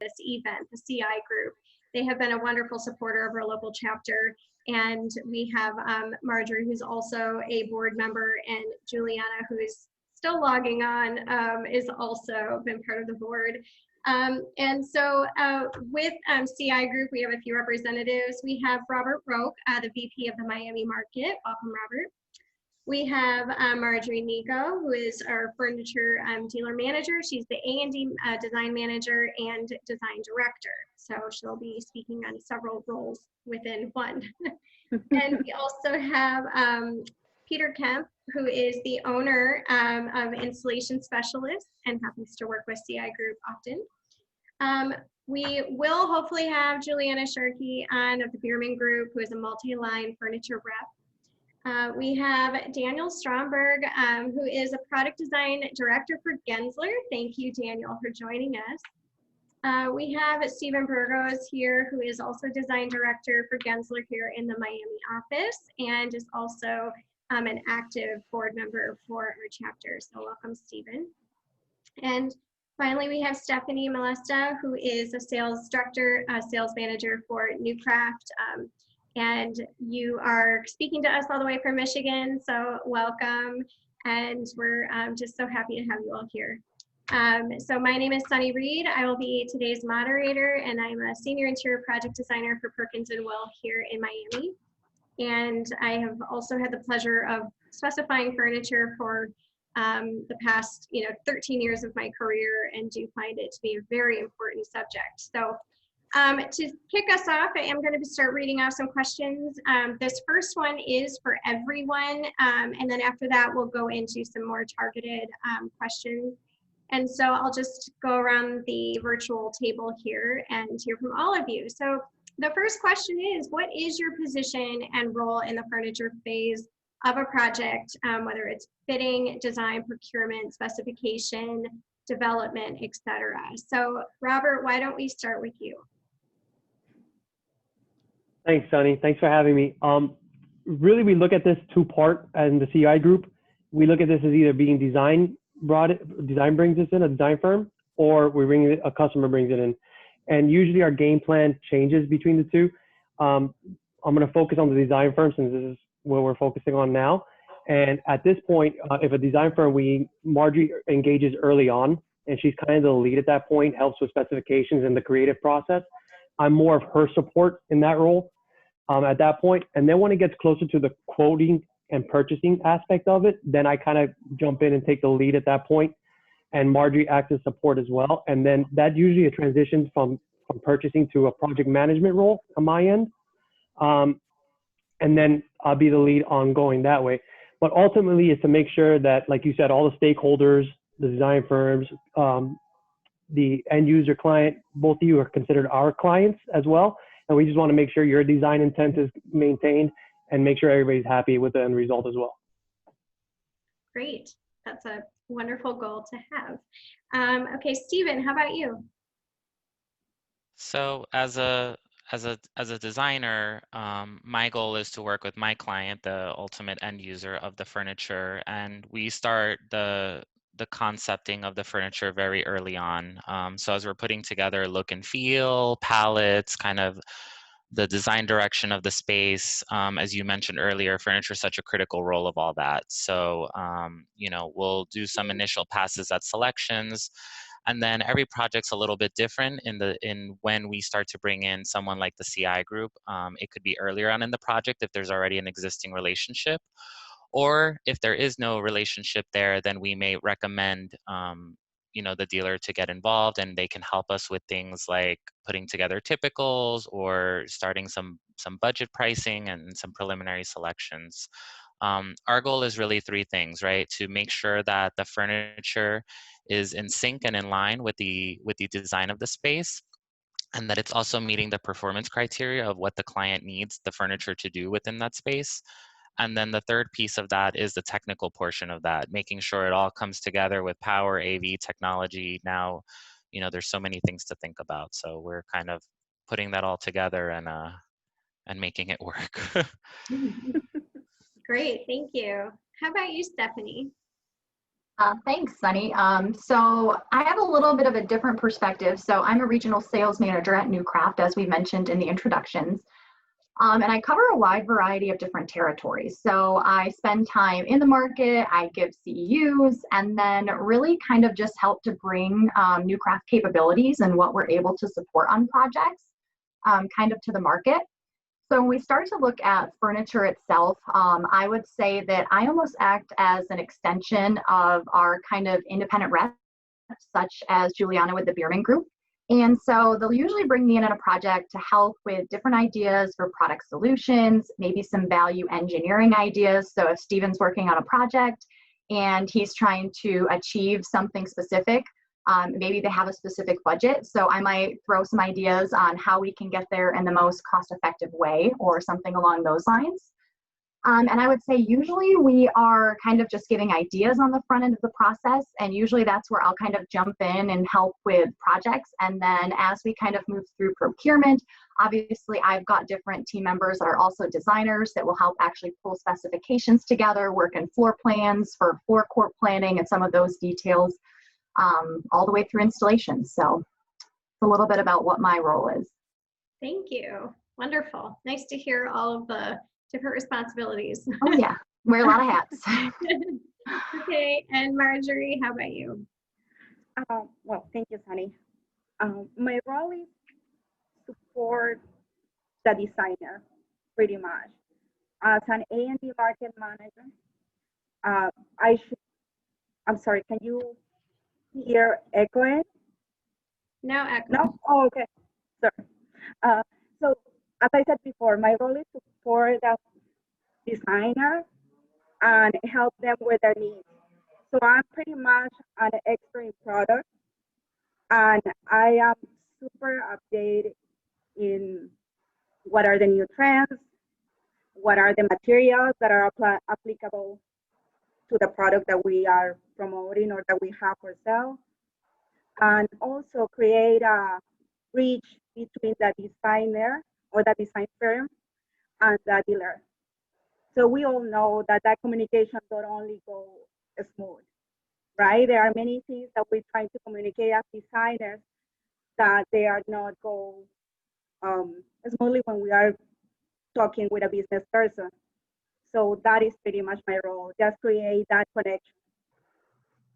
this event, the CI group. They have been a wonderful supporter of our local chapter. And we have Marjorie, who's also a board member, and Juliana, who is still logging on, is also been part of the board. And so with CI Group, we have a few representatives. We have Robert Roque, the VP of the Miami market. Welcome, Robert. We have Marjorie Nico, who is our furniture dealer manager. She's the A&D design manager and design director. So she'll be speaking on several roles within one. And we also have Peter Kemp, who is the owner of Installation Specialists and happens to work with CI Group often. We will hopefully have Juliana Sharkey on of the Bierman Group, who is a multi-line furniture rep. We have Daniel Stromberg, who is a product design director for Gensler. Thank you, Daniel, for joining us. We have Stephen Burgos here, who is also design director for Gensler here in the Miami office and is also an active board member for our chapter. So welcome, Stephen. And finally, we have Stephanie Molesta, who is a sales director, sales manager for Newcraft. And you are speaking to us all the way from Michigan, so welcome. And we're just so happy to have you all here. So my name is Sunny Reed. I will be today's moderator, and I'm a senior interior project designer for Perkins & Will here in Miami. And I have also had the pleasure of specifying furniture for the past 13 years of my career, and do find it to be a very important subject. So to kick us off, I am going to start reading off some questions. This first one is for everyone, and then after that, we'll go into some more targeted questions. And so I'll just go around the virtual table here and hear from all of you. So the first question is, what is your position and role in the furniture phase of a project, whether it's fitting, design, procurement, specification, development, etc.? So Robert, why don't we start with you? Thanks, Sunny. Thanks for having me. Really, we look at this two-part in the CI group. We look at this as either being design brings us in, a design firm, or a customer brings it in. And usually our game plan changes between the two. I'm going to focus on the design firm since this is what we're focusing on now. And at this point, if a design firm, Marjorie engages early on, and she's kind of the lead at that point, helps with specifications and the creative process. I'm more of her support in that role at that point. And then when it gets closer to the quoting and purchasing aspect of it, then I kind of jump in and take the lead at that point. And Marjorie acts as support as well. And then that usually a transition from purchasing to a project management role on my end. And then I'll be the lead on going that way. But ultimately, it's to make sure that, like you said, all the stakeholders, the design firms, the end user client, both of you are considered our clients as well. And we just want to make sure your design intent is maintained and make sure everybody's happy with the end result as well. Great. That's a wonderful goal to have. Okay, Stephen, how about you? So as a designer, my goal is to work with my client, the ultimate end user of the furniture, and we start the concepting of the furniture very early on. So as we're putting together look and feel, palettes, kind of the design direction of the space, as you mentioned earlier, furniture is such a critical role of all that. So, we'll do some initial passes at selections, and then every project's a little bit different in when we start to bring in someone like the CI group. It could be earlier on in the project if there's already an existing relationship, or if there is no relationship there, then we may recommend the dealer to get involved, and they can help us with things like putting together typicals or starting some budget pricing and some preliminary selections. Our goal is really three things, right? To make sure that the furniture is in sync and in line with the design of the space, and that it's also meeting the performance criteria of what the client needs the furniture to do within that space. And then the third piece of that is the technical portion of that, making sure it all comes together with power, AV, technology. Now, there's so many things to think about. So we're kind of putting that all together and making it work. Great, thank you. How about you, Stephanie? Thanks, Sunny. So I have a little bit of a different perspective. So I'm a regional sales manager at Newcraft, as we mentioned in the introductions. And I cover a wide variety of different territories. So I spend time in the market, I give CEUs, and then really kind of just help to bring Newcraft capabilities and what we're able to support on projects kind of to the market. So when we start to look at furniture itself, I would say that I almost act as an extension of our kind of independent reps, such as Juliana with the Bierman Group. And so they'll usually bring me in on a project to help with different ideas for product solutions, maybe some value engineering ideas. So if Steven's working on a project and he's trying to achieve something specific, maybe they have a specific budget. So I might throw some ideas on how we can get there in the most cost-effective way or something along those lines. And I would say usually we are kind of just giving ideas on the front end of the process. And usually that's where I'll kind of jump in and help with projects. And then as we kind of move through procurement, obviously I've got different team members that are also designers that will help actually pull specifications together, work in floor plans for forecourt planning and some of those details. All the way through installation. So it's a little bit about what my role is. Thank you. Wonderful. Nice to hear all of the different responsibilities. Oh yeah, wear a lot of hats. Okay, and Marjorie, how about you? Well, thank you, Sunny. My role is support the designer, pretty much. As an A&D market manager, I'm sorry, can you hear echoing? No echo. No? Oh, okay. Sorry. So, as I said before, my role is to support the designer and help them with their needs. So I'm pretty much an expert in product, and I am super updated in what are the new trends, what are the materials that are applicable to the product that we are promoting or that we have for sale, and also create a bridge between the designer or the design firm and the dealer. So we all know that that communication don't only go smooth, right? There are many things that we're trying to communicate as designers that they are not go smoothly when we are talking with a business person. So that is pretty much my role, just create that connection.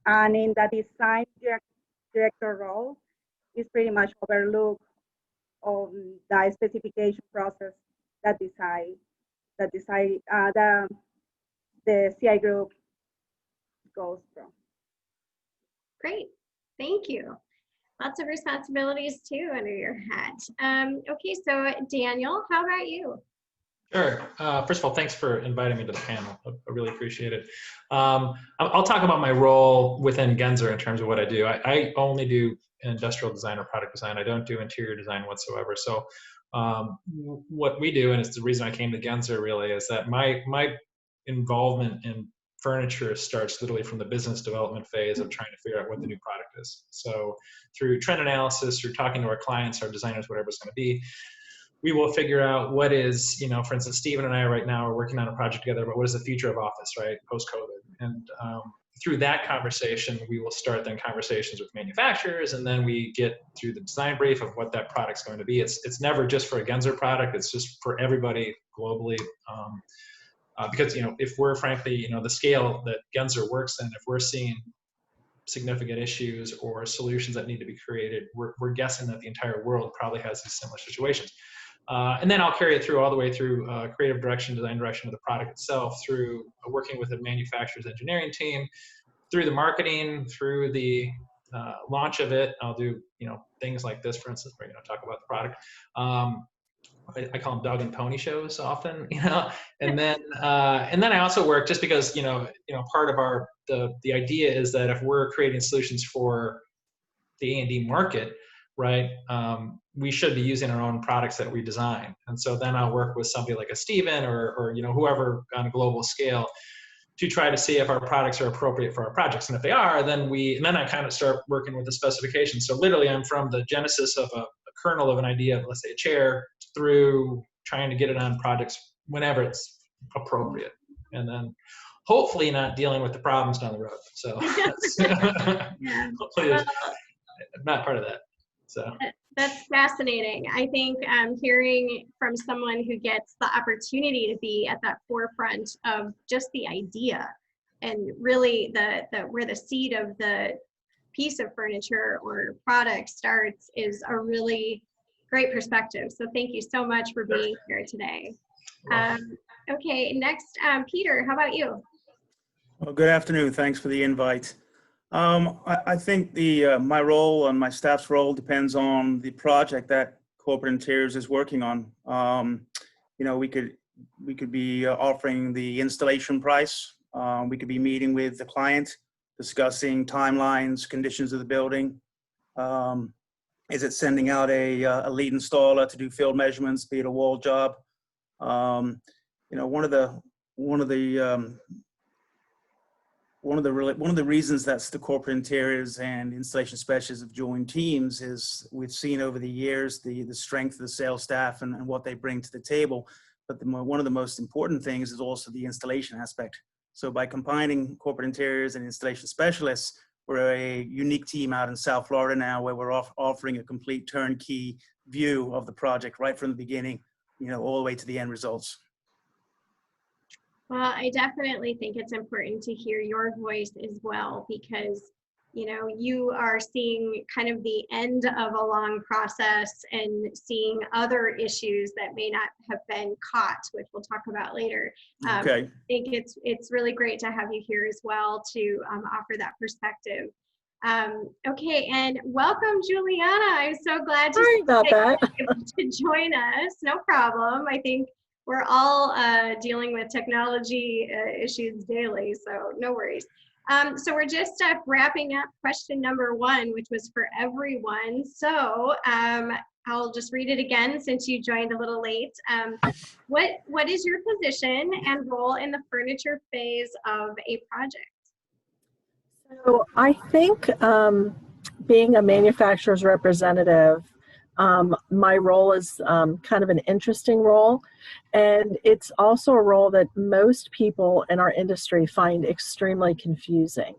And in the design director role, is pretty much overlook on the specification process that the CI group goes through. Great, thank you. Lots of responsibilities too under your hat. Okay, so Daniel, how about you? Sure. First of all, thanks for inviting me to the panel. I really appreciate it. I'll talk about my role within Genzer in terms of what I do. I only do industrial design or product design. I don't do interior design whatsoever. So what we do, and it's the reason I came to Genzer really, is that my involvement in furniture starts literally from the business development phase of trying to figure out what the new product is. So through trend analysis, through talking to our clients, our designers, whatever it's going to be, we will figure out what is, for instance, Steven and I right now are working on a project together, but what is the future of office, right, post-COVID? And through that conversation, we will start then conversations with manufacturers, and then we get through the design brief of what that product's going to be. It's never just for a Genzer product, it's just for everybody globally. Because, if we're frankly, the scale that Genzer works in, if we're seeing significant issues or solutions that need to be created, we're guessing that the entire world probably has these similar situations. And then I'll carry it through all the way through creative direction, design direction of the product itself, through working with the manufacturer's engineering team, through the marketing, through the launch of it. I'll do things like this, for instance, where talk about the product. I call them dog and pony shows often, and then I also work just because part of the idea is that if we're creating solutions for the A&D market, right, we should be using our own products that we design. And so then I'll work with somebody like a Steven or whoever on a global scale to try to see if our products are appropriate for our projects. And if they are, then I kind of start working with the specifications. So literally I'm from the genesis of a kernel of an idea of, let's say, a chair, through trying to get it on projects whenever it's appropriate. and then hopefully not dealing with the problems down the road. So that's, Yeah. hopefully Well, I'm not part of that. So that's fascinating. I think hearing from someone who gets the opportunity to be at that forefront of just the idea and really the where the seed of the piece of furniture or product starts is a really great perspective. So thank you so much for being here today. Okay, next, Peter, how about you? Well, good afternoon. Thanks for the invite. I think my role and my staff's role depends on the project that Corporate Interiors is working on. You know, we could be offering the installation price. We could be meeting with the client, discussing timelines, conditions of the building. Is it sending out a lead installer to do field measurements, be it a wall job? You know, one of the reasons that's the corporate interiors and installation specialists have joined teams is we've seen over the years the strength of the sales staff and what they bring to the table. But one of the most important things is also the installation aspect. So by combining corporate interiors and installation specialists, we're a unique team out in South Florida now where we're offering a complete turnkey view of the project right from the beginning, you know, all the way to the end results. Well, I definitely think it's important to hear your voice as well, because, you know, you are seeing kind of the end of a long process and seeing other issues that may not have been caught, which we'll talk about later. Okay. I think it's really great to have you here as well to offer that perspective. Okay, and welcome, Juliana. I'm so glad to join us. No problem. I think we're all dealing with technology issues daily, so no worries. So we're just wrapping up question number 1, which was for everyone. So I'll just read it again since you joined a little late. What is your position and role in the furniture phase of a project? So I think being a manufacturer's representative, my role is kind of an interesting role, and it's also a role that most people in our industry find extremely confusing.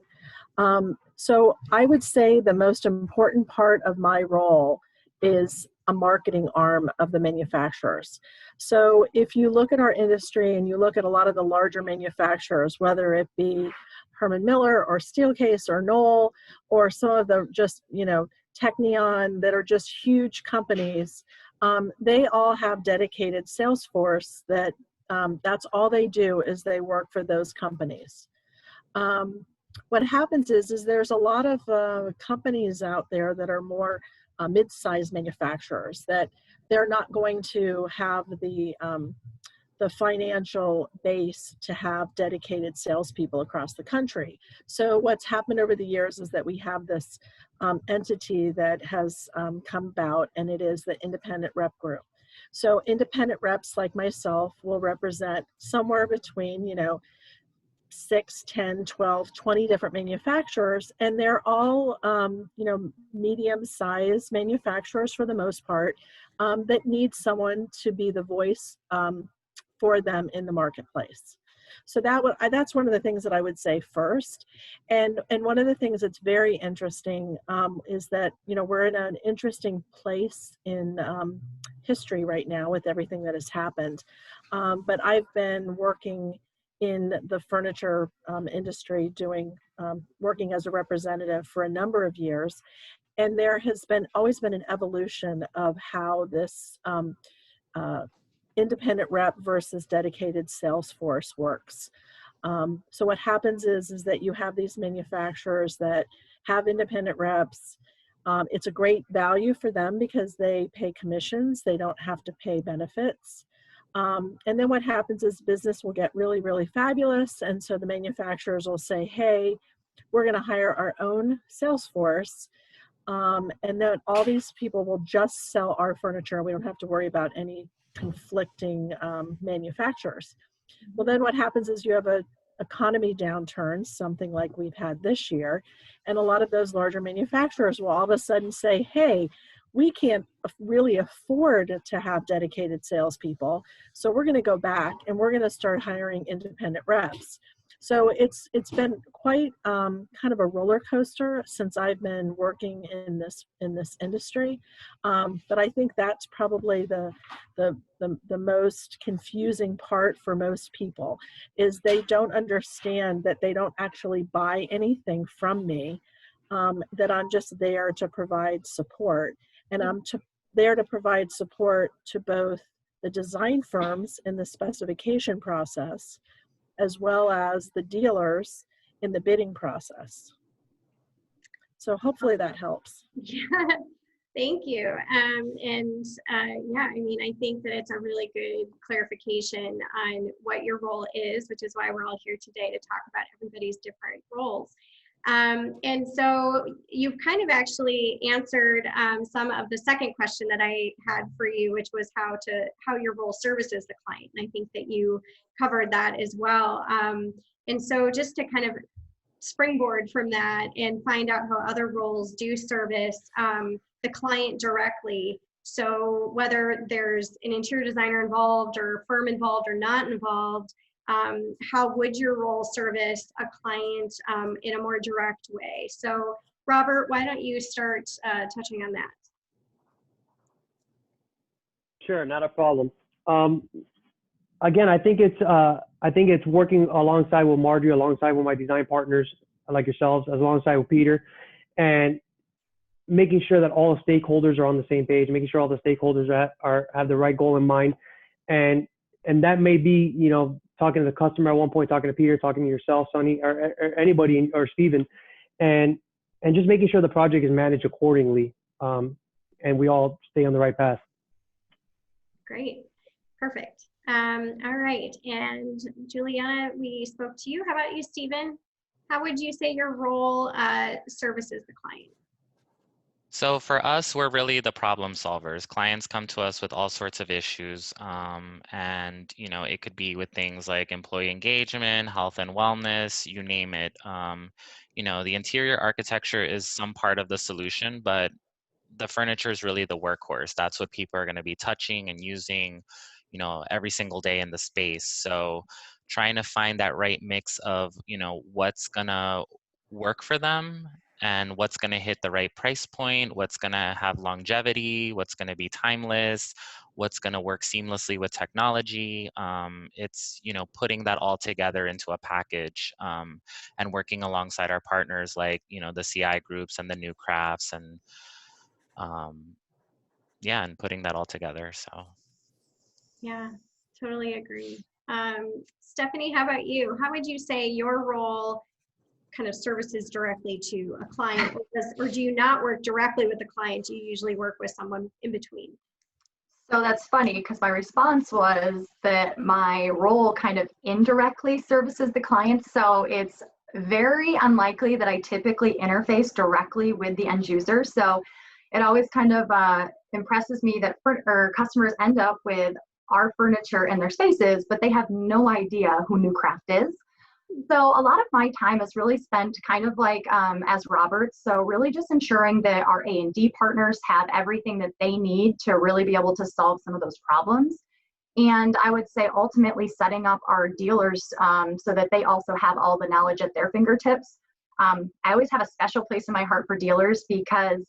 So I would say the most important part of my role is a marketing arm of the manufacturers. So if you look at our industry and you look at a lot of the larger manufacturers, whether it be Herman Miller or Steelcase or Knoll or some of the just, you know, Technion that are just huge companies, they all have dedicated sales force that that's all they do is they work for those companies. What happens is there's a lot of companies out there that are more mid-sized manufacturers that they're not going to have the financial base to have dedicated salespeople across the country. So what's happened over the years is that we have this entity that has come about, and it is the independent rep group. So independent reps like myself will represent somewhere between, you know, 6, 10, 12, 20 different manufacturers, and they're all, you know, medium-sized manufacturers for the most part that need someone to be the voice for them in the marketplace. So that's one of the things that I would say first. And one of the things that's very interesting is that, you know, we're in an interesting place in history right now with everything that has happened. But I've been working in the furniture industry working as a representative for a number of years. And there has always been an evolution of how this independent rep versus dedicated sales force works. So what happens is that you have these manufacturers that have independent reps. It's a great value for them because they pay commissions. They don't have to pay benefits. And then what happens is business will get really, really fabulous. And so the manufacturers will say, hey, we're going to hire our own sales force. And then all these people will just sell our furniture. We don't have to worry about any conflicting manufacturers. Well, then what happens is you have a economy downturn, something like we've had this year, and a lot of those larger manufacturers will all of a sudden say, hey, we can't really afford to have dedicated salespeople. So we're going to go back and we're going to start hiring independent reps. So it's been quite kind of a roller coaster since I've been working in this industry. But I think that's probably the most confusing part for most people, is they don't understand that they don't actually buy anything from me, that I'm just there to provide support. And I'm there to provide support to both the design firms in the specification process, as well as the dealers in the bidding process. So hopefully that helps. Yeah, thank you. Yeah, I mean, I think that it's a really good clarification on what your role is, which is why we're all here today to talk about everybody's different roles. And so you've kind of actually answered some of the second question that I had for you, which was how your role services the client. And I think that you covered that as well. And so just to kind of springboard from that and find out how other roles do service the client directly. So whether there's an interior designer involved or firm involved or not involved, how would your role service a client in a more direct way? So Robert, why don't you start touching on that? Sure, not a problem. Again, I think it's working alongside with Marjorie, alongside with my design partners like yourselves, alongside with Peter, and making sure that all the stakeholders are on the same page, making sure all the stakeholders have the right goal in mind, and that may be, you know, talking to the customer at one point, talking to Peter, talking to yourself, Sonny, or anybody, or Steven, and just making sure the project is managed accordingly, and we all stay on the right path. Great, perfect. All right, and Juliana, we spoke to you. How about you, Steven? How would you say your role services the client? So for us, we're really the problem solvers. Clients come to us with all sorts of issues, and you know, it could be with things like employee engagement, health and wellness, you name it. You know, the interior architecture is some part of the solution, but the furniture is really the workhorse. That's what people are going to be touching and using, you know, every single day in the space. So trying to find that right mix of, you know, what's going to work for them and what's going to hit the right price point, what's going to have longevity, what's going to be timeless, what's going to work seamlessly with technology. It's, you know, putting that all together into a package, and working alongside our partners like, you know, the CI groups and the new crafts, and yeah, and putting that all together. So yeah, totally agree. Stephanie, how about you? How would you say your role kind of services directly to a client, or do you not work directly with the client? Do you usually work with someone in between? So that's funny, because my response was that my role kind of indirectly services the client. So it's very unlikely that I typically interface directly with the end user. So it always kind of impresses me that customers end up with our furniture in their spaces, but they have no idea who New Craft is. So a lot of my time is really spent kind of like as Robert. So really just ensuring that our A&D partners have everything that they need to really be able to solve some of those problems. And I would say ultimately setting up our dealers so that they also have all the knowledge at their fingertips. I always have a special place in my heart for dealers, because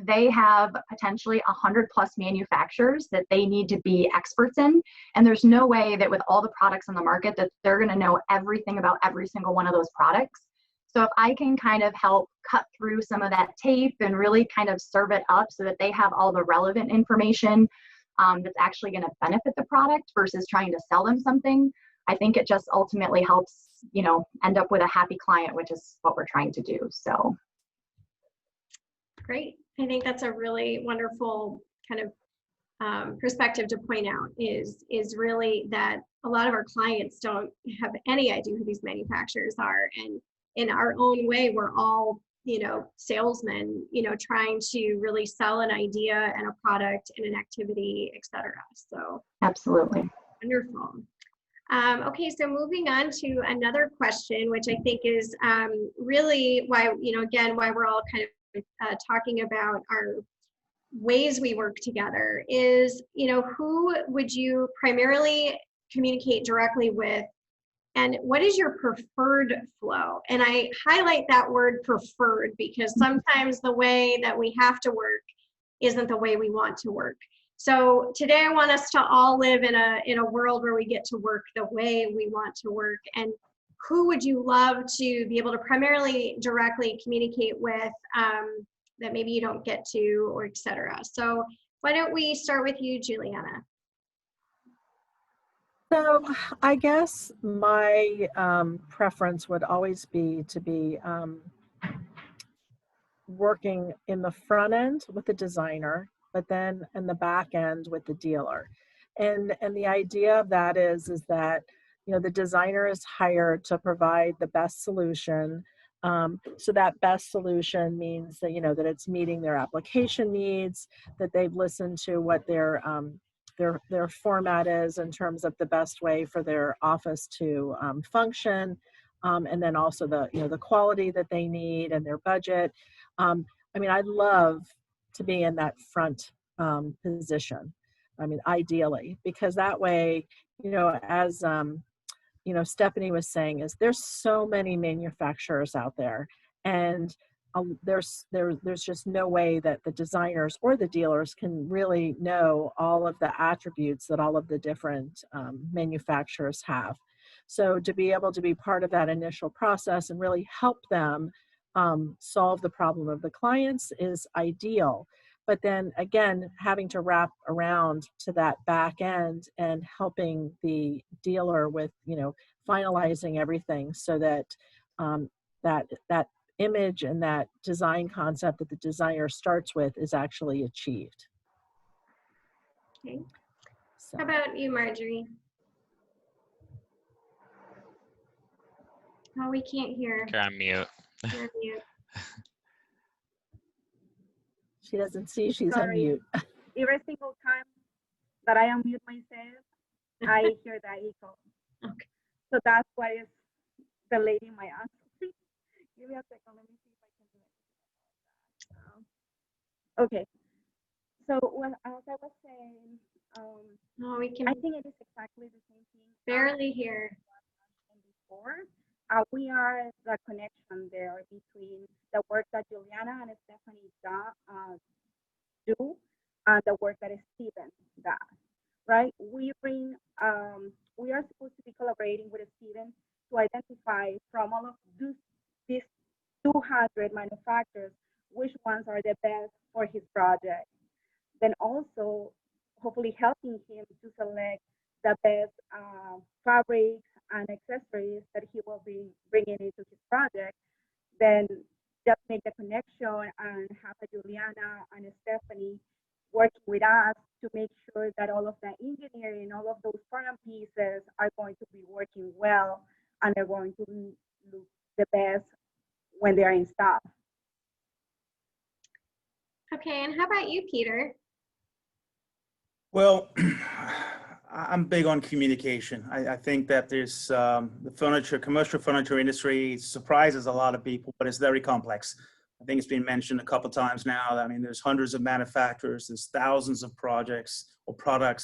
they have potentially 100+ manufacturers that they need to be experts in. And there's no way that with all the products on the market that they're going to know everything about every single one of those products. So if I can kind of help cut through some of that tape and really kind of serve it up so that they have all the relevant information that's actually going to benefit the product versus trying to sell them something, I think it just ultimately helps, you know, end up with a happy client, which is what we're trying to do. So great. I think that's a really wonderful kind of perspective to point out, is really that a lot of our clients don't have any idea who these manufacturers are. And in our own way, we're all, you know, salesmen, you know, trying to really sell an idea and a product and an activity, etc. So absolutely. Wonderful. Okay, so moving on to another question, which I think is really why, you know, again, why we're all kind of talking about our ways we work together is, who would you primarily communicate directly with, and what is your preferred flow? And I highlight that word preferred because sometimes the way that we have to work isn't the way we want to work. So today I want us to all live in a world where we get to work the way we want to work. And who would you love to be able to primarily directly communicate with that maybe you don't get to, or et cetera? So why don't we start with you, Juliana? So I guess my preference would always be to be working in the front end with the designer, but then in the back end with the dealer. And the idea of that is that, the designer is hired to provide the best solution. So that best solution means that, that it's meeting their application needs, that they've listened to what their format is in terms of the best way for their office to function, and then also the quality that they need and their budget. I'd love to be in that front position. Ideally, because that way, as Stephanie was saying, is there's so many manufacturers out there, and there's just no way that the designers or the dealers can really know all of the attributes that all of the different manufacturers have. So to be able to be part of that initial process and really help them solve the problem of the clients is ideal. But then again, having to wrap around to that back end and helping the dealer with, finalizing everything so that that image and that design concept that the designer starts with is actually achieved. Okay. So. How about you, Marjorie? Oh, we can't hear. Okay, I'm mute. You're mute. She doesn't see she's on Sorry. mute. Every single time that I unmute myself, I hear that echo. Okay. So that's why it's delaying my answer. Give me a second. Let me see if I can do it. Okay. So as I was saying, Oh, we can I think it is exactly the same thing. barely hear. Before, we are the connection there between the work that Juliana and Stephanie do and the work that Steven does, right? We are supposed to be collaborating with Steven to identify from all of these 200 manufacturers which ones are the best for his project. Then also, hopefully helping him to select the best fabrics and accessories that he will be bringing into his project. Then just make the connection and have a Juliana and a Stephanie working with us to make sure that all of the engineering, all of those foreign pieces are going to be working well and they're going to look the best when they're in stock. Okay, and how about you, Peter? Well, I'm big on communication. I think that there's the commercial furniture industry surprises a lot of people, but it's very complex. I think it's been mentioned a couple of times now. I mean, there's hundreds of manufacturers, there's thousands of products,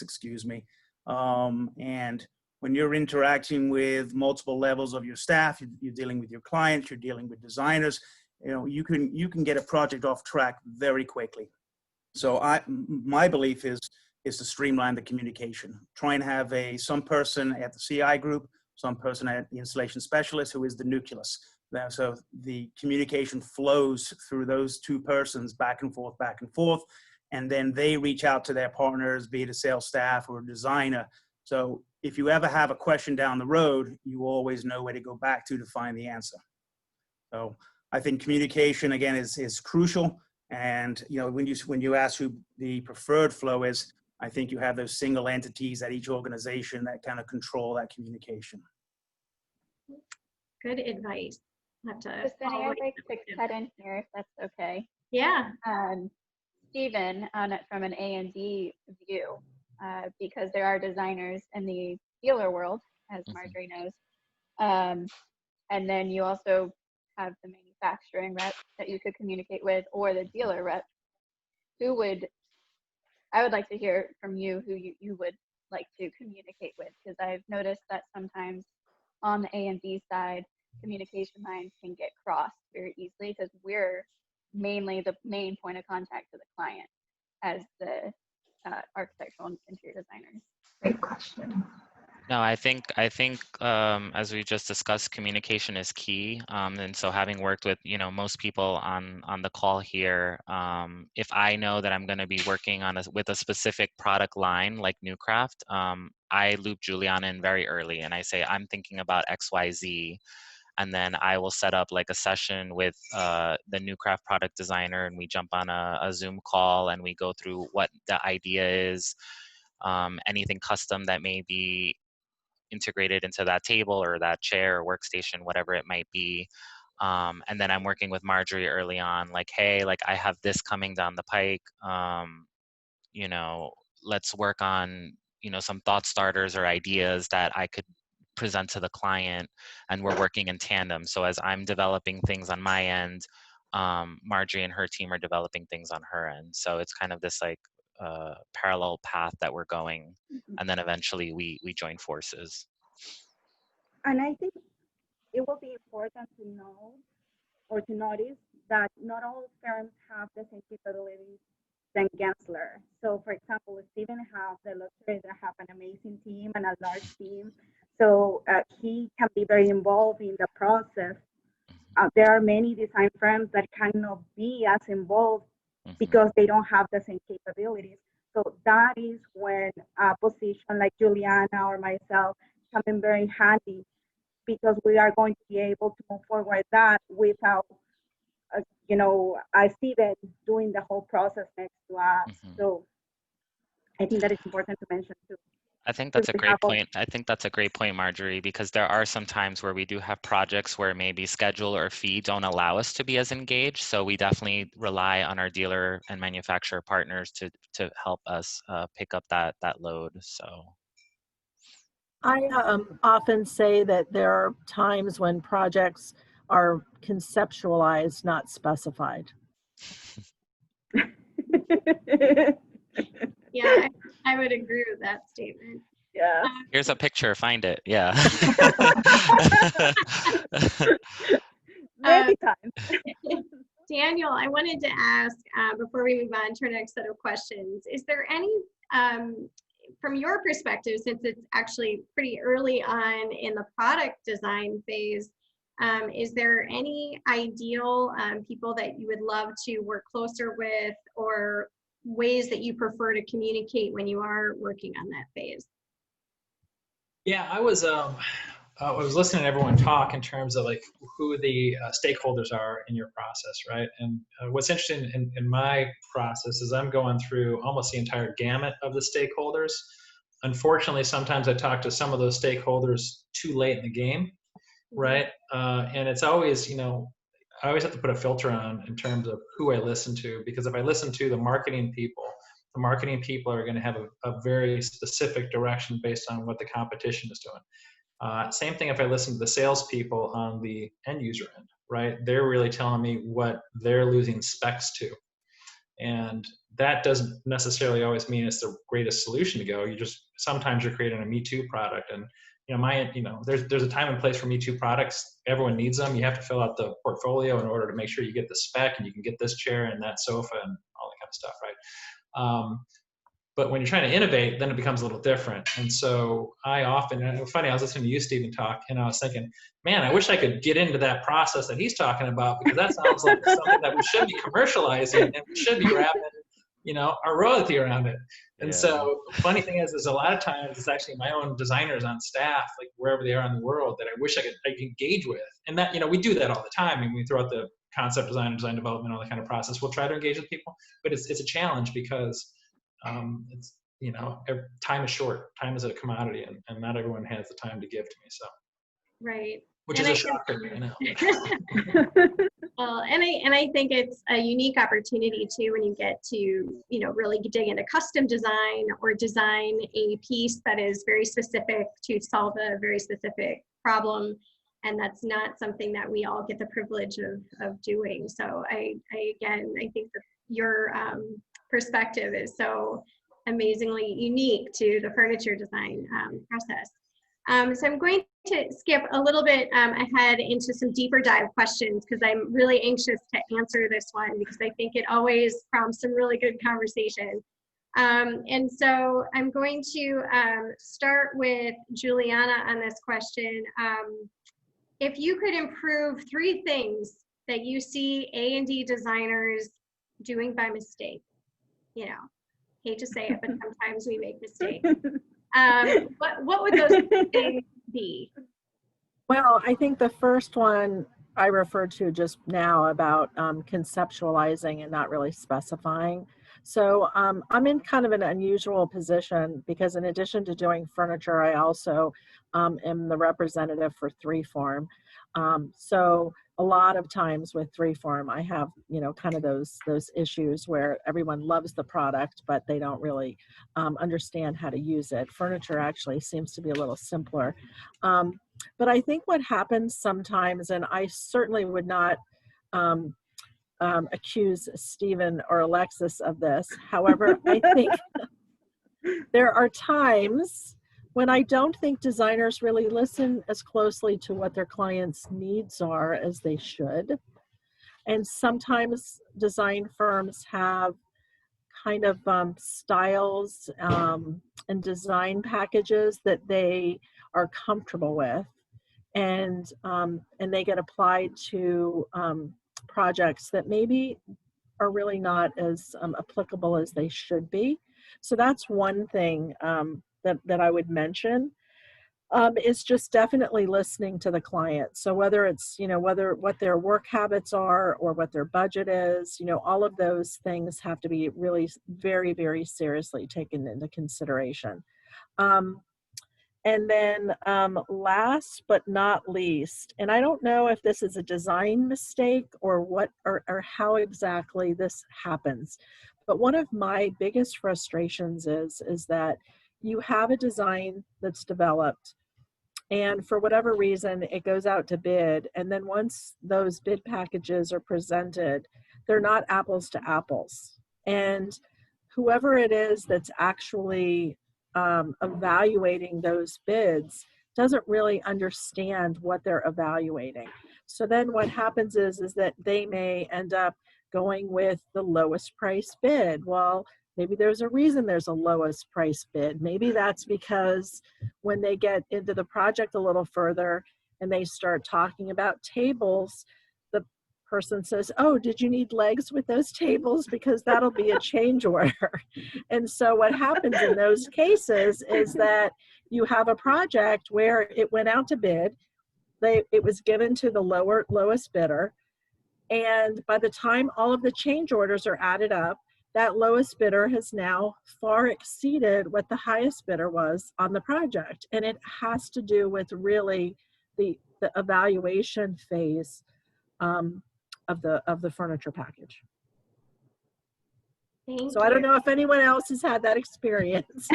excuse me. And when you're interacting with multiple levels of your staff, you're dealing with your clients, you're dealing with designers, you can get a project off track very quickly. So my belief is to streamline the communication. Try and have some person at the CI group, some person at the installation specialist who is the nucleus. So the communication flows through those two persons back and forth, and then they reach out to their partners, be it a sales staff or a designer. So if you ever have a question down the road, you always know where to go back to find the answer. So I think communication, again, is crucial. And when you ask who the preferred flow is, I think you have those single entities at each organization that kind of control that communication. Good advice. Have to Just I'd like to cut in here if that's okay. Yeah. Stephen, from an A&D view, because there are designers in the dealer world, as Marjorie knows, and then you also have the manufacturing rep that you could communicate with, or the dealer rep. Who would I would like to hear from you who you would like to communicate with, because I've noticed that sometimes on the A&D side, communication lines can get crossed very easily because we're mainly the main point of contact to the client as the architectural and interior designers. Great question. No, I think as we just discussed, communication is key. And so having worked with, most people on the call here, if I know that I'm going to be working with a specific product line like Newcraft, I loop Juliana in very early and I say, I'm thinking about XYZ. And then I will set up like a session with the Newcraft product designer, and we jump on a Zoom call and we go through what the idea is, anything custom that may be integrated into that table or that chair or workstation, whatever it might be. And then I'm working with Marjorie early on, like, hey, like I have this coming down the pike. Let's work on, some thought starters or ideas that I could present to the client, and we're working in tandem. So as I'm developing things on my end, Marjorie and her team are developing things on her end. So it's kind of this like parallel path that we're going, and then eventually we join forces. And I think it will be important to know or to notice that not all firms have the same capabilities than Gensler. So for example, Stephen has the luxury to have an amazing team and a large team. So he can be very involved in the process. There are many design firms that cannot be as involved because they don't have the same capabilities. So that is when a position like Juliana or myself come in very handy, because we are going to be able to move forward that without, Stephen doing the whole process next to us. So I think that is important to mention too. I think that's a great point. I think that's a great point, Marjorie, because there are some times where we do have projects where maybe schedule or fee don't allow us to be as engaged. So we definitely rely on our dealer and manufacturer partners to help us pick up that load. So I often say that there are times when projects are conceptualized, not specified. Yeah, I would agree with that statement. Yeah. Here's a picture, find it. Yeah. Many times. Daniel, I wanted to ask, before we move on to our next set of questions, is there any, from your perspective, since it's actually pretty early on in the product design phase, is there any ideal people that you would love to work closer with, or ways that you prefer to communicate when you are working on that phase? Yeah, I was listening to everyone talk in terms of like who the stakeholders are in your process, right? And what's interesting in my process is I'm going through almost the entire gamut of the stakeholders. Unfortunately, sometimes I talk to some of those stakeholders too late in the game, right? And it's always, I always have to put a filter on in terms of who I listen to, because if I listen to the marketing people are going to have a very specific direction based on what the competition is doing. Same thing if I listen to the salespeople on the end user end, right? They're really telling me what they're losing specs to. And that doesn't necessarily always mean it's the greatest solution to go. Sometimes you're creating a Me Too product, and there's a time and place for Me Too products. Everyone needs them. You have to fill out the portfolio in order to make sure you get the spec and you can get this chair and that sofa and all that kind of stuff, right? But when you're trying to innovate, then it becomes a little different. And so funny, I was listening to you, Stephen, talk, and I was thinking, man, I wish I could get into that process that he's talking about, because that sounds like something that we should be commercializing, and we should be wrapping, our royalty around it. And so funny thing is a lot of times it's actually my own designers on staff, like wherever they are in the world, that I wish I could engage with. And that, we do that all the time. And we throw out the concept design, design development, all that kind of process. We'll try to engage with people, but it's a challenge because it's, time is short. Time is a commodity, and not everyone has the time to give to me. So, right. Which is a shocker, I know. Well, and I think it's a unique opportunity too when you get to really dig into custom design or design a piece that is very specific to solve a very specific problem, and that's not something that we all get the privilege of doing. So I think that your perspective is so amazingly unique to the furniture design process. So I'm going to skip a little bit ahead into some deeper dive questions because I'm really anxious to answer this one because I think it always prompts some really good conversation. And so I'm going to start with Juliana on this question. If you could improve 3 things that you see A&D designers doing by mistake, you know, hate to say it, but sometimes we make mistakes. What would those things be? Well, I think the first one I referred to just now about conceptualizing and not really specifying. So I'm in kind of an unusual position because in addition to doing furniture, I also am the representative for 3form. So a lot of times with 3form, I have, you know, kind of those issues where everyone loves the product, but they don't really understand how to use it. Furniture actually seems to be a little simpler. But I think what happens sometimes, and I certainly would not accuse Stephen or Alexis of this. However, I think there are times when I don't think designers really listen as closely to what their clients' needs are as they should. And sometimes design firms have kind of styles and design packages that they are comfortable with, and they get applied to projects that maybe are really not as applicable as they should be. So that's one thing that I would mention. Is just definitely listening to the client. So whether it's, you know, whether what their work habits are or what their budget is, you know, all of those things have to be really very, very seriously taken into consideration. And then last but not least, and I don't know if this is a design mistake or what, or how exactly this happens, but one of my biggest frustrations is that you have a design that's developed, and for whatever reason, it goes out to bid. And then once those bid packages are presented, they're not apples to apples. And whoever it is that's actually evaluating those bids doesn't really understand what they're evaluating. So then what happens is that they may end up going with the lowest price bid. Well, maybe there's a reason there's a lowest price bid. Maybe that's because when they get into the project a little further and they start talking about tables, the person says, oh, did you need legs with those tables? Because that'll be a change order. And so what happens in those cases is that you have a project where it went out to bid, it was given to the lowest bidder, and by the time all of the change orders are added up, that lowest bidder has now far exceeded what the highest bidder was on the project. And it has to do with really the evaluation phase of the furniture package. Thank So you. I don't know if anyone else has had that experience.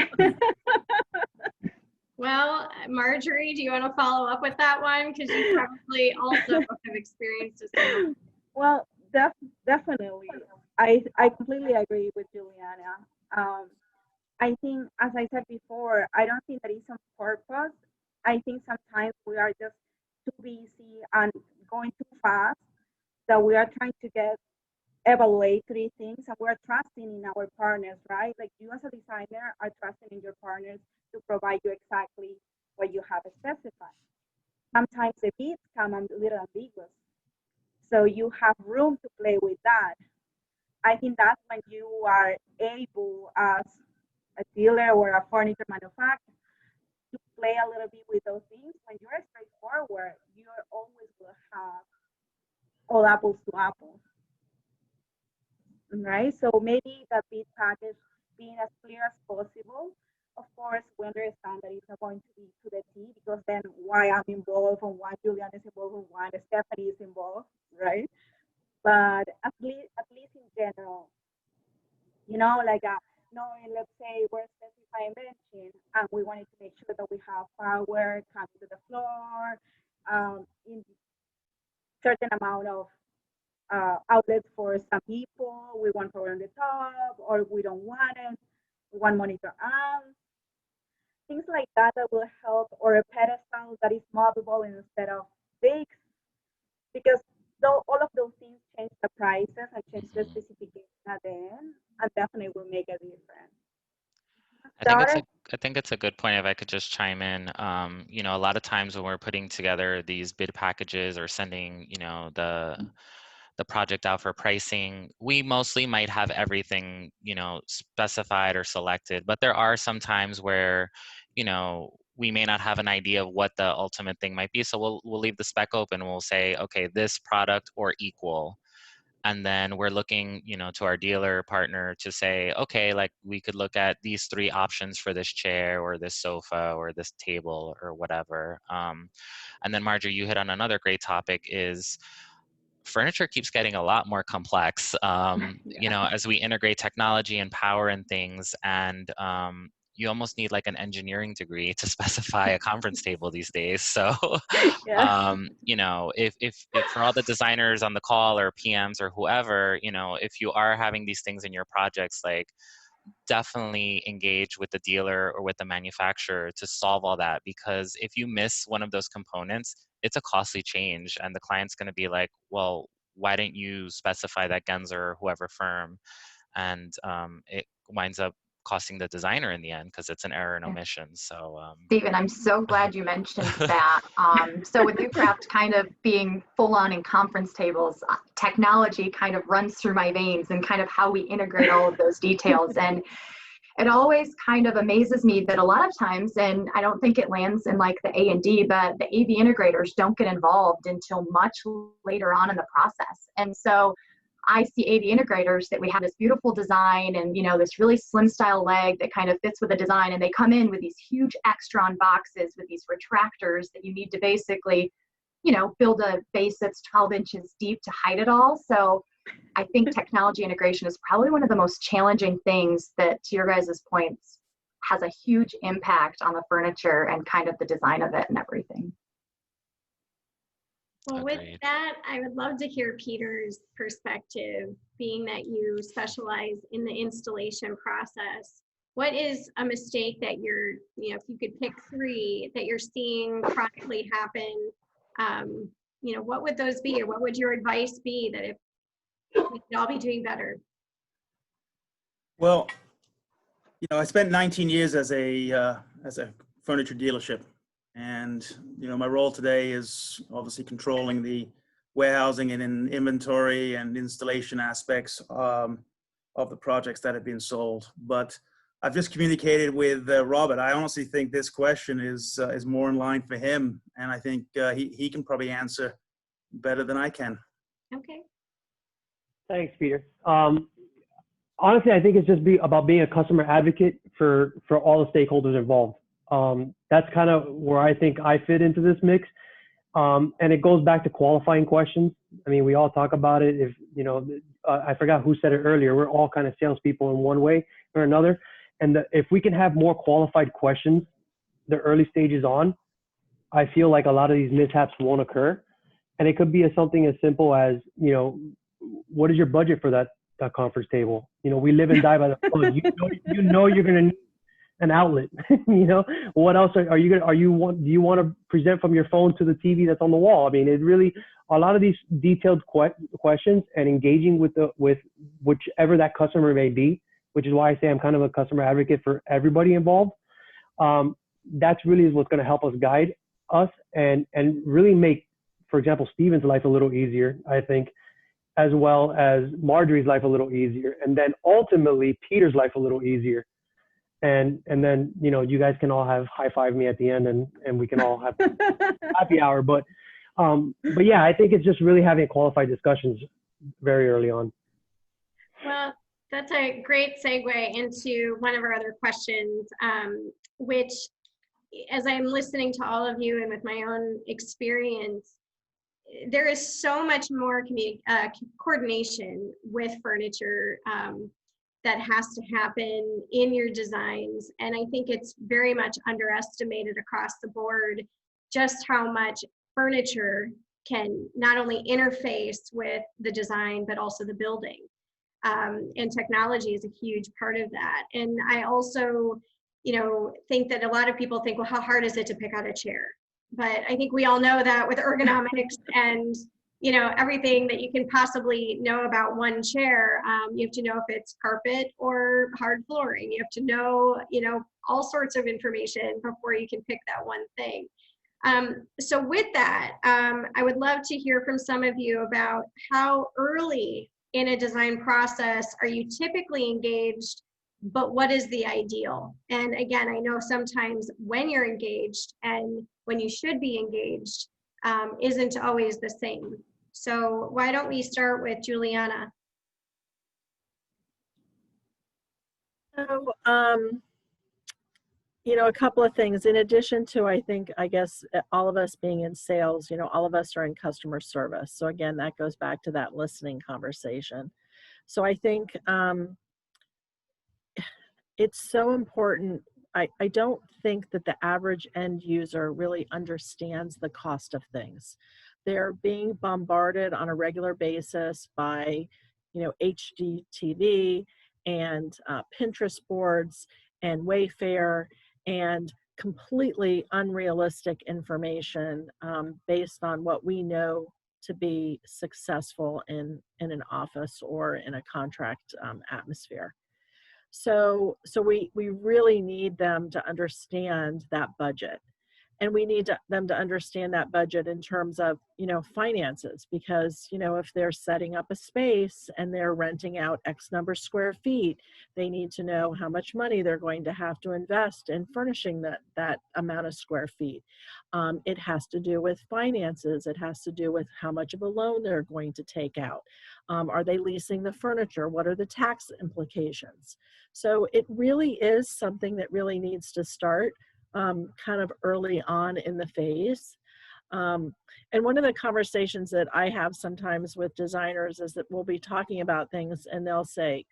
Well, Marjorie, do you want to follow up with that one? Because you probably also have experienced this. Well, definitely. I completely agree with Juliana. I think, as I said before, I don't think that it's on purpose. I think sometimes we are just too busy and going too fast that we are trying to evaluate 3 things, and we're trusting in our partners, right? Like you as a designer are trusting in your partners to provide you exactly what you have specified. Sometimes the bids come a little ambiguous, so you have room to play with that. I think that's when you are able, as a dealer or a furniture manufacturer, to play a little bit with those things. When you're straightforward, you always will have all apples to apples, right? So maybe the bid package being as clear as possible. Of course, we understand that it's not going to be to the T, because then why I'm involved and why Julian is involved and why Stephanie is involved, right? But at least in general, you know, like knowing, let's say we're specifying benching and we wanted to make sure that we have power coming to the floor, in certain amount of outlets for some people, we want power on the top, or we don't want it. one monitor arm, things like that that will help, or a pedestal that is movable instead of fixed, because though all of those things change the prices and change the specification at the end, and definitely will make a difference. I think it's a good point. If I could just chime in, you know, a lot of times when we're putting together these bid packages or sending, you know, the project out for pricing, we mostly might have everything, you know, specified or selected, but there are some times where, you know, we may not have an idea of what the ultimate thing might be. So we'll leave the spec open and we'll say, okay, this product or equal. And then we're looking, you know, to our dealer partner to say, okay, like we could look at these 3 options for this chair or this sofa or this table or whatever. And then Marjorie, you hit on another great topic is furniture keeps getting a lot more complex, you know, as we integrate technology and power and things, and you almost need like an engineering degree to specify a conference table these days. So, you know, if for all the designers on the call or PMs or whoever, you know, if you are having these things in your projects, like definitely engage with the dealer or with the manufacturer to solve all that, because if you miss one of those components, it's a costly change and the client's going to be like, well, why didn't you specify that Genzer or whoever firm? And it winds up costing the designer in the end because it's an error and omission. So Stephen, I'm so glad you mentioned that. So with NewCraft kind of being full on in conference tables, technology kind of runs through my veins and kind of how we integrate all of those details. And it always kind of amazes me that a lot of times, and I don't think it lands in like the A&D, but the AV integrators don't get involved until much later on in the process. And so I see AV integrators that we have this beautiful design and, you know, this really slim style leg that kind of fits with the design. And they come in with these huge Extron boxes with these retractors that you need to basically, you know, build a base that's 12 inches deep to hide it all. So I think technology integration is probably one of the most challenging things that, to your guys' points, has a huge impact on the furniture and kind of the design of it and everything. Well, Agreed. with that, I would love to hear Peter's perspective, being that you specialize in the installation process. What is a mistake that you're, you know, if you could pick 3 that you're seeing chronically happen, you know, what would those be? Or what would your advice be that if we could all be doing better? Well, you know, I spent 19 years as a furniture dealership, and you know, my role today is obviously controlling the warehousing and in inventory and installation aspects of the projects that have been sold. But I've just communicated with Robert. I honestly think this question is more in line for him, and I think he can probably answer better than I can. Okay. Thanks, Peter. Honestly, I think it's just about being a customer advocate for all the stakeholders involved. That's kind of where I think I fit into this mix. And it goes back to qualifying questions. I mean, we all talk about it. If, you know, I forgot who said it earlier, we're all kind of salespeople in one way or another. And if we can have more qualified questions the early stages on, I feel like a lot of these mishaps won't occur. And it could be something as simple as, you know, what is your budget for that conference table? You know, we live and die by the phone. You know you're going to need an outlet. You know, what else do you want to present from your phone to the TV that's on the wall? I mean, it really, a lot of these detailed questions and engaging with whichever that customer may be, which is why I say I'm kind of a customer advocate for everybody involved. That's really is what's going to help us guide us and really make, for example, Stephen's life a little easier, I think, as well as Marjorie's life a little easier, and then ultimately Peter's life a little easier. And then, you know, you guys can all have high-five me at the end and we can all have happy hour. But yeah, I think it's just really having qualified discussions very early on. Well, that's a great segue into one of our other questions, which, as I'm listening to all of you and with my own experience, there is so much more coordination with furniture that has to happen in your designs. And I think it's very much underestimated across the board just how much furniture can not only interface with the design, but also the building. and technology is a huge part of that. And I also, think that a lot of people think, well, how hard is it to pick out a chair? But I think we all know that with ergonomics and everything that you can possibly know about one chair, you have to know if it's carpet or hard flooring. You have to know, all sorts of information before you can pick that one thing. So with that, I would love to hear from some of you about how early in a design process are you typically engaged, but what is the ideal? And again, I know sometimes when you're engaged and when you should be engaged isn't always the same. So why don't we start with Juliana? So, a couple of things in addition to, I guess all of us being in sales, all of us are in customer service. So again, that goes back to that listening conversation. So I think it's so important. I don't think that the average end user really understands the cost of things. They're being bombarded on a regular basis by, HGTV and Pinterest boards and Wayfair and completely unrealistic information based on what we know to be successful in an office or in a contract atmosphere. So we really need them to understand that budget. And we need them to understand that budget in terms of, finances, because, if they're setting up a space and they're renting out X number of square feet, they need to know how much money they're going to have to invest in furnishing that amount of square feet. It has to do with finances. It has to do with how much of a loan they're going to take out. Are they leasing the furniture? What are the tax implications? So it really is something that really needs to start kind of early on in the phase. And one of the conversations that I have sometimes with designers is that we'll be talking about things and they'll say,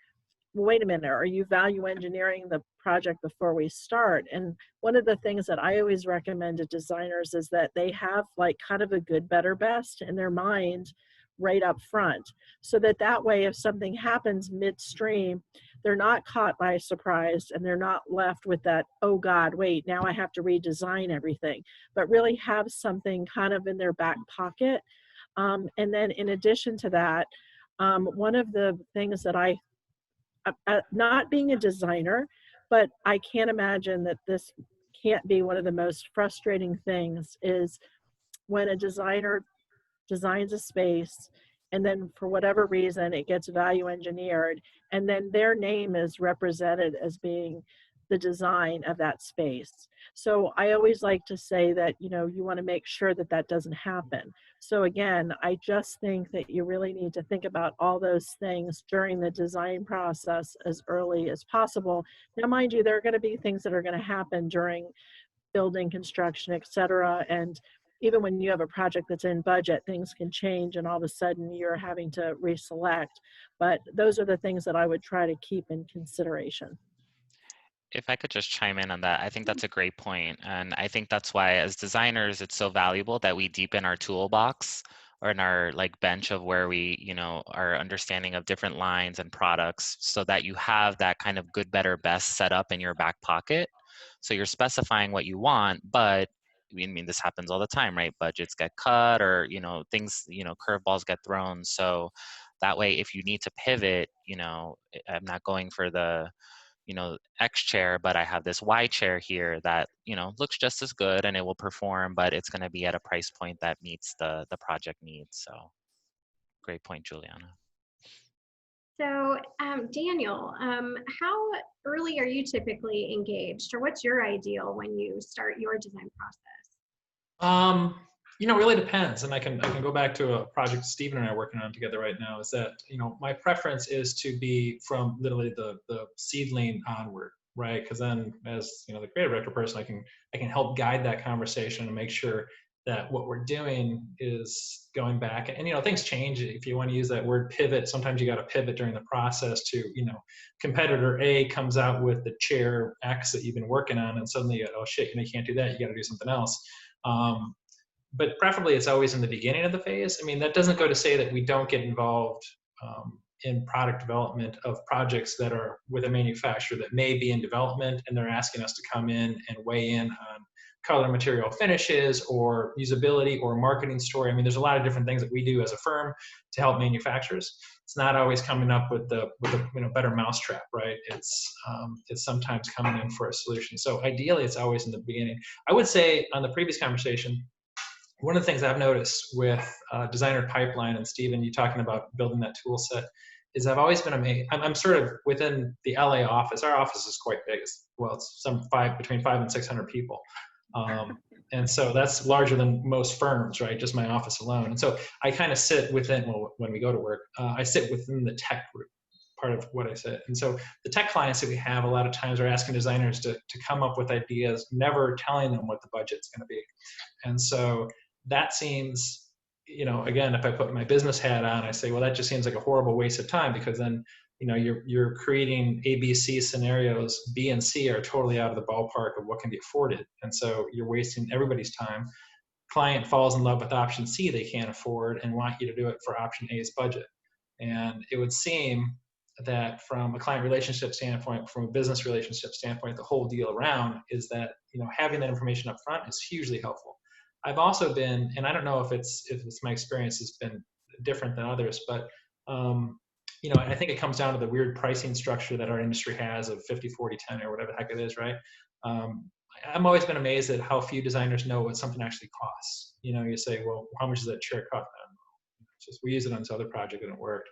well, wait a minute, are you value engineering the project before we start? And one of the things that I always recommend to designers is that they have like kind of a good, better, best in their mind right up front, so that way if something happens midstream, they're not caught by surprise and they're not left with that, oh God, wait, now I have to redesign everything, but really have something kind of in their back pocket. And then in addition to that, one of the things that not being a designer, but I can't imagine that this can't be one of the most frustrating things, is when a designer designs a space and then for whatever reason it gets value engineered and then their name is represented as being the design of that space. So I always like to say that, you want to make sure that that doesn't happen. So again, I just think that you really need to think about all those things during the design process as early as possible. Now, mind you, there are going to be things that are going to happen during building, construction, et cetera. And even when you have a project that's in budget, things can change and all of a sudden you're having to reselect. But those are the things that I would try to keep in consideration. If I could just chime in on that, I think that's a great point. And I think that's why as designers, it's so valuable that we deepen our toolbox or in our like bench of where we, our understanding of different lines and products, so that you have that kind of good, better, best set up in your back pocket. So you're specifying what you want, but I mean, this happens all the time, right? Budgets get cut or, things, curveballs get thrown. So that way, if you need to pivot, I'm not going for the, X chair, but I have this Y chair here that, looks just as good and it will perform, but it's going to be at a price point that meets the project needs. So great point, Juliana. So Daniel, how early are you typically engaged, or what's your ideal when you start your design process? Really depends. And I can go back to a project Stephen and I are working on together right now, is that, my preference is to be from literally the seedling onward, right? Because then as, the creative director person, I can help guide that conversation and make sure that what we're doing is going back. And, things change. If you want to use that word pivot, sometimes you got to pivot during the process to, competitor A comes out with the chair X that you've been working on and suddenly you go, oh shit, you can't do that. You got to do something else. But preferably it's always in the beginning of the phase. I mean, that doesn't go to say that we don't get involved in product development of projects that are with a manufacturer that may be in development, and they're asking us to come in and weigh in on color, material, finishes, or usability, or marketing story. I mean, there's a lot of different things that we do as a firm to help manufacturers. It's not always coming up with the better mousetrap, right? It's sometimes coming in for a solution. So ideally, it's always in the beginning. I would say on the previous conversation, one of the things I've noticed with Designer Pipeline, and Stephen, you talking about building that tool set, is I've always been amazed. I'm sort of within the LA office. Our office is quite big. It's between 500 and 600 people. And so that's larger than most firms, right? Just my office alone. And so I kind of sit within, well, when we go to work, I sit within the tech group, part of what I said. And so the tech clients that we have a lot of times are asking designers to come up with ideas, never telling them what the budget's going to be. And so that seems, again, if I put my business hat on, I say, well, that just seems like a horrible waste of time, because then, you're creating A, B, C scenarios. B and C are totally out of the ballpark of what can be afforded. And so you're wasting everybody's time. Client falls in love with option C they can't afford and want you to do it for option A's budget. And it would seem that from a client relationship standpoint, from a business relationship standpoint, the whole deal around is that, having that information up front is hugely helpful. I've also been, and I don't know if it's my experience has been different than others, but I think it comes down to the weird pricing structure that our industry has of 50, 40, 10, or whatever the heck it is, right? I've always been amazed at how few designers know what something actually costs. You say, well, how much does that chair cost? It's just, we use it on this other project and it worked.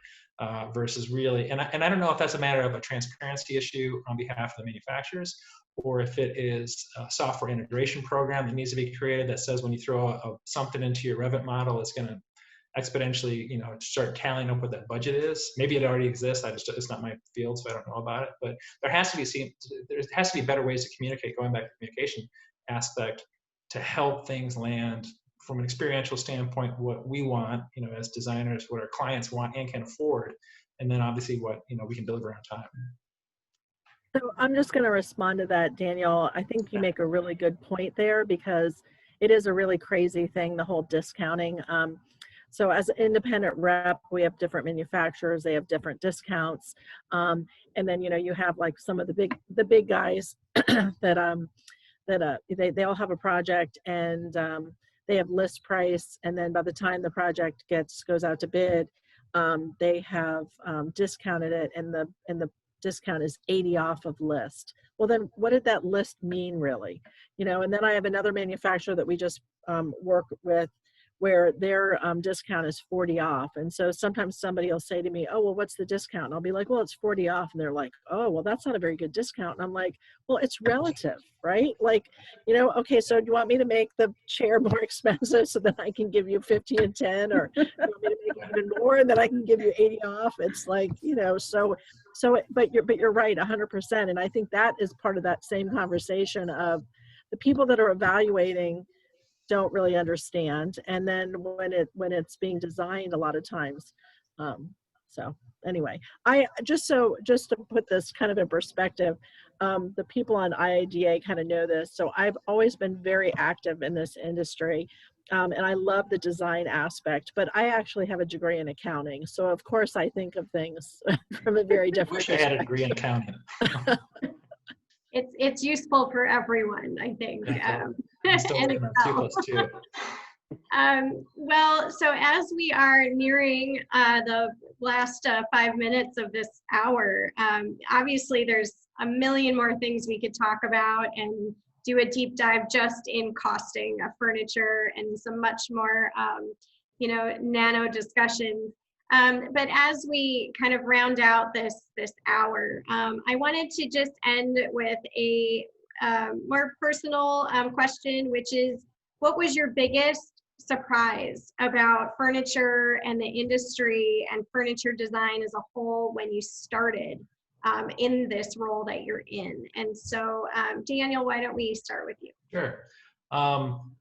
Versus really, and I don't know if that's a matter of a transparency issue on behalf of the manufacturers, or if it is a software integration program that needs to be created that says when you throw something into your Revit model, it's going to exponentially, start tallying up what that budget is. Maybe it already exists. It's not my field, so I don't know about it. But there has to be better ways to communicate. Going back to the communication aspect, to help things land from an experiential standpoint, what we want, as designers, what our clients want and can afford, and then obviously what we can deliver on time. So I'm just going to respond to that, Daniel. I think you make a really good point there, because it is a really crazy thing, the whole discounting. So as an independent rep, we have different manufacturers, they have different discounts. And then, you have like some of the big guys that they all have a project, and they have list price. And then by the time the project goes out to bid, they have discounted it, and the discount is 80 off of list. Well, then what did that list mean really? And then I have another manufacturer that we just work with, where their discount is 40 off. And so sometimes somebody will say to me, oh, well, what's the discount? And I'll be like, well, it's 40 off. And they're like, oh, well, that's not a very good discount. And I'm like, well, it's relative, right? Like, okay, so do you want me to make the chair more expensive so that I can give you 50 and 10, or do you want me to make it even more and then I can give you 80 off? It's like, but you're right, 100%. And I think that is part of that same conversation of the people that are evaluating don't really understand, and then when it's being designed a lot of times. So anyway, just to put this kind of in perspective, the people on IIDA kind of know this. So I've always been very active in this industry, and I love the design aspect, but I actually have a degree in accounting. So of course I think of things from a very different perspective. I wish I had a degree in accounting. It's useful for everyone, I think. I'm still working on 2+2. Well, so as we are nearing the last 5 minutes of this hour, obviously there's a million more things we could talk about and do a deep dive just in costing of furniture and some much more, nano discussions. But as we kind of round out this hour, I wanted to just end with a more personal question, which is, what was your biggest surprise about furniture and the industry and furniture design as a whole when you started in this role that you're in? And so, Daniel, why don't we start with you? Sure. I'll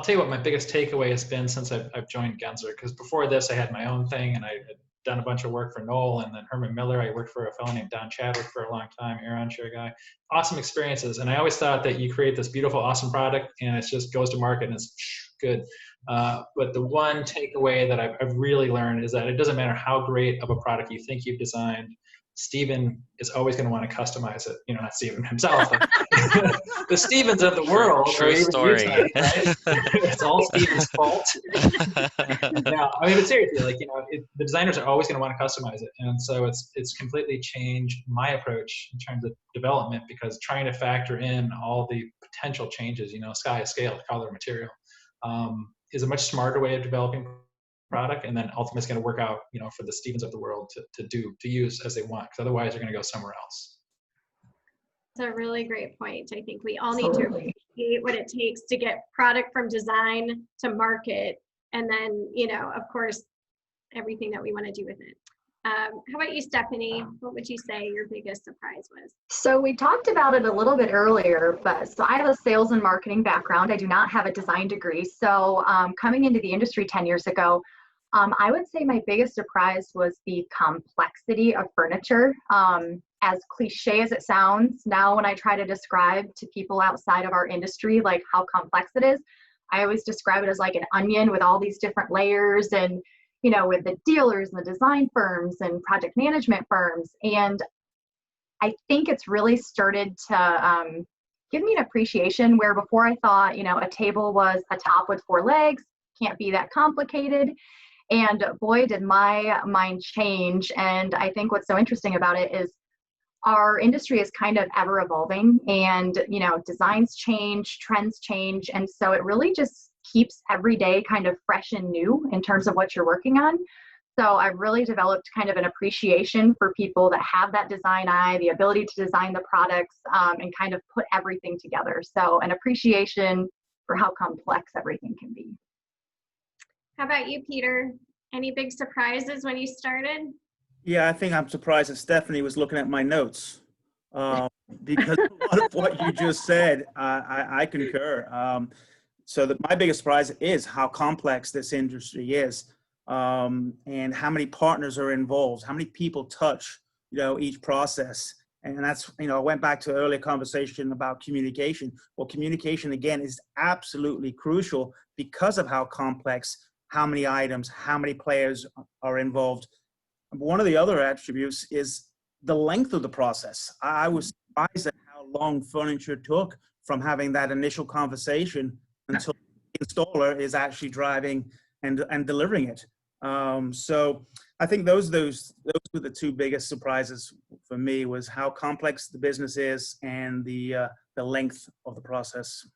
tell you what my biggest takeaway has been since I've joined Genzer, because before this I had my own thing and I had done a bunch of work for Knoll and then Herman Miller. I worked for a fellow named Don Chadwick for a long time, Aeron chair guy. Awesome experiences. And I always thought that you create this beautiful, awesome product and it just goes to market and it's good. But the one takeaway that I've really learned is that it doesn't matter how great of a product you think you've designed, Steven is always going to want to customize it. You know, not Steven himself, but the Stevens of the world. True story. Right? It's all Steven's fault. No, I mean, but seriously, like, you know, the designers are always going to want to customize it. And so it's completely changed my approach in terms of development, because trying to factor in all the potential changes, you know, sky is scale, color, material, is a much smarter way of developing product, and then ultimately it's going to work out, you know, for the Stevens of the world to use as they want, because otherwise they're going to go somewhere else. That's a really great point. I think we all need to appreciate what it takes to get product from design to market, and then, you know, of course, everything that we want to do with it. How about you, Stephanie? What would you say your biggest surprise was? So we talked about it a little bit earlier, but so I have a sales and marketing background. I do not have a design degree. So coming into the industry 10 years ago, I would say my biggest surprise was the complexity of furniture. As cliche as it sounds, now when I try to describe to people outside of our industry, like how complex it is, I always describe it as like an onion with all these different layers, and, you know, with the dealers and the design firms and project management firms. And I think it's really started to give me an appreciation where before I thought, you know, a table was a top with 4 legs, can't be that complicated. And boy, did my mind change. And I think what's so interesting about it is our industry is kind of ever evolving, and, you know, designs change, trends change. And so it really just keeps every day kind of fresh and new in terms of what you're working on. So I've really developed kind of an appreciation for people that have that design eye, the ability to design the products, and kind of put everything together. So an appreciation for how complex everything can be. How about you, Peter? Any big surprises when you started? Yeah, I think I'm surprised that Stephanie was looking at my notes, because a lot of what you just said, I concur. So my biggest surprise is how complex this industry is, and how many partners are involved, how many people touch, you know, each process. And that's, you know, I went back to an earlier conversation about communication. Well, communication, again, is absolutely crucial because of how complex, how many items, how many players are involved. One of the other attributes is the length of the process. I was surprised at how long furniture took from having that initial conversation until the installer is actually driving and delivering it. So I think those were the 2 biggest surprises for me, was how complex the business is and the length of the process.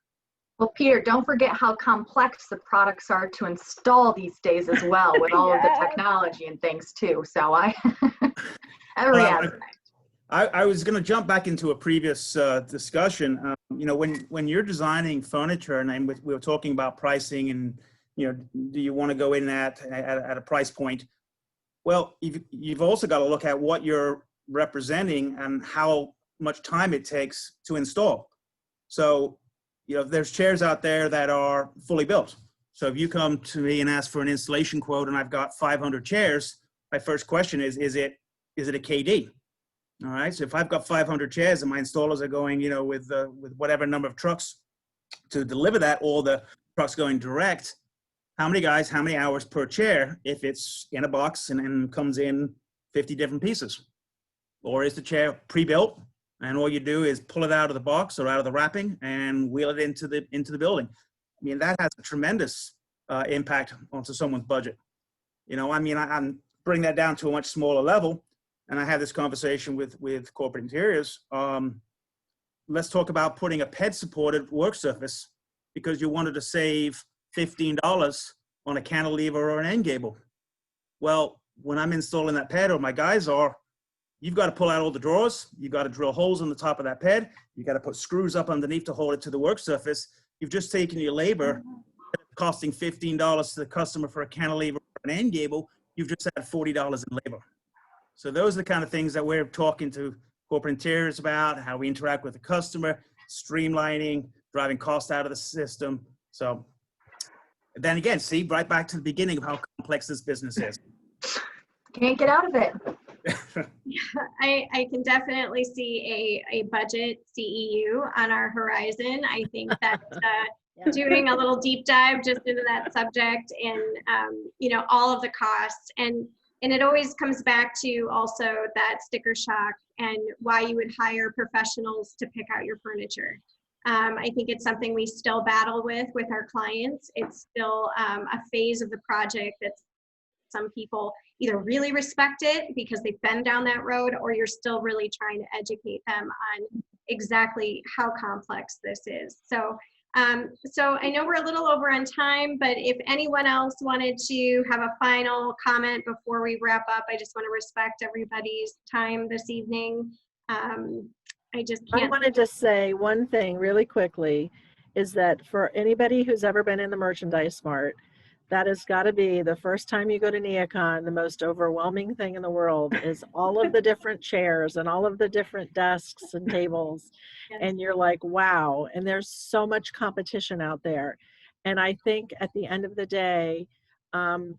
Well, Peter, don't forget how complex the products are to install these days as well, with all of the technology and things too. So every aspect. I was going to jump back into a previous discussion. You know, when you're designing furniture, and we were talking about pricing, and, you know, do you want to go in at a price point? Well, you've also got to look at what you're representing and how much time it takes to install. So, you know, there's chairs out there that are fully built. So if you come to me and ask for an installation quote and I've got 500 chairs, my first question is it a KD? All right. So if I've got 500 chairs and my installers are going, you know, with whatever number of trucks to deliver that, or the trucks going direct, how many guys, how many hours per chair if it's in a box and comes in 50 different pieces? Or is the chair pre-built? And all you do is pull it out of the box or out of the wrapping and wheel it into the building. I mean, that has a tremendous impact onto someone's budget. You know, I mean, I'm bringing that down to a much smaller level, and I had this conversation with corporate interiors. Let's talk about putting a PED-supported work surface because you wanted to save $15 on a cantilever or an end gable. Well, when I'm installing that PED, or my guys are, you've got to pull out all the drawers. You've got to drill holes in the top of that PED. You've got to put screws up underneath to hold it to the work surface. You've just taken your labor, costing $15 to the customer for a cantilever or an end gable. You've just had $40 in labor. So those are the kind of things that we're talking to corporate interiors about, how we interact with the customer, streamlining, driving cost out of the system. So then again, see, right back to the beginning of how complex this business is. Can't get out of it. I can definitely see a budget CEU on our horizon. I think that doing a little deep dive just into that subject and, you know, all of the costs. And it always comes back to also that sticker shock and why you would hire professionals to pick out your furniture. I think it's something we still battle with our clients. It's still a phase of the project that some people either really respect it because they've been down that road, or you're still really trying to educate them on exactly how complex this is. So, so I know we're a little over on time, but if anyone else wanted to have a final comment before we wrap up, I just want to respect everybody's time this evening. I just can't. I wanted to say one thing really quickly, is that for anybody who's ever been in the Merchandise Mart, that has got to be the first time you go to NeoCon, the most overwhelming thing in the world is all of the different chairs and all of the different desks and tables. Yes. And you're like, wow. And there's so much competition out there. And I think at the end of the day, you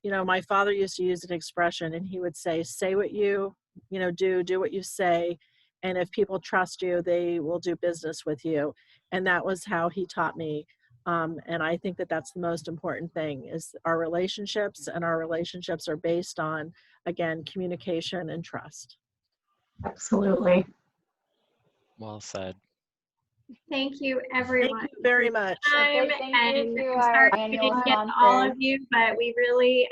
know, my father used to use an expression, and he would say what you know, do what you say. And if people trust you, they will do business with you. And that was how he taught me. And I think that that's the most important thing, is our relationships, and our relationships are based on, again, communication and trust. Absolutely. Well said. Thank you, everyone. Thank you very much. Time, Thank you and to I'm our sorry we annual didn't get to all sponsors. of you, but we really,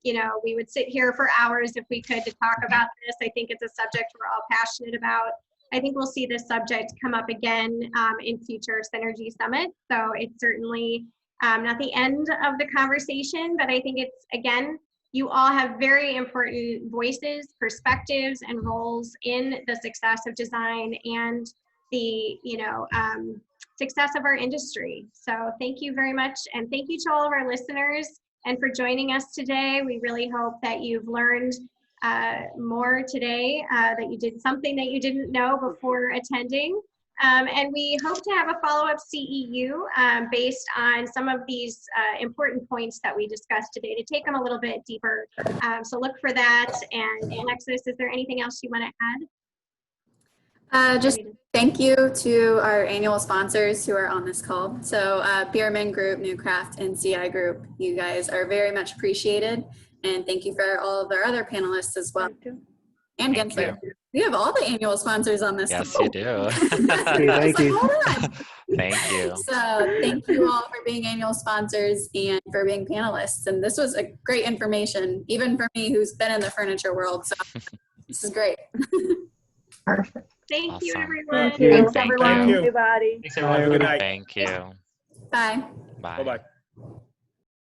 you know, we would sit here for hours if we could to talk about this. I think it's a subject we're all passionate about. I think we'll see this subject come up again in future Synergy Summit. So it's certainly not the end of the conversation, but I think it's, again, you all have very important voices, perspectives, and roles in the success of design and the, you know, success of our industry. So thank you very much. And thank you to all of our listeners and for joining us today. We really hope that you've learned more today, that you did something that you didn't know before attending. And we hope to have a follow-up CEU based on some of these important points that we discussed today to take them a little bit deeper. So look for that. And Alexis, is there anything else you want to add? Just thank you to our annual sponsors who are on this call. So Bierman Group, New Craft, and CI Group, you guys are very much appreciated. And thank you for all of our other panelists as well. And Gensler. We have all the annual sponsors on this Yes, call. you do. Thank you. Thank you. So thank you all for being annual sponsors and for being panelists. And this was a great information, even for me who's been in the furniture world. So this is great. Perfect. Thank you, Awesome. everyone. Thank you. Thanks, Thank everyone. you. Everybody. Thanks, Have a everyone. good night. Thank you. Bye. Bye. Bye-bye.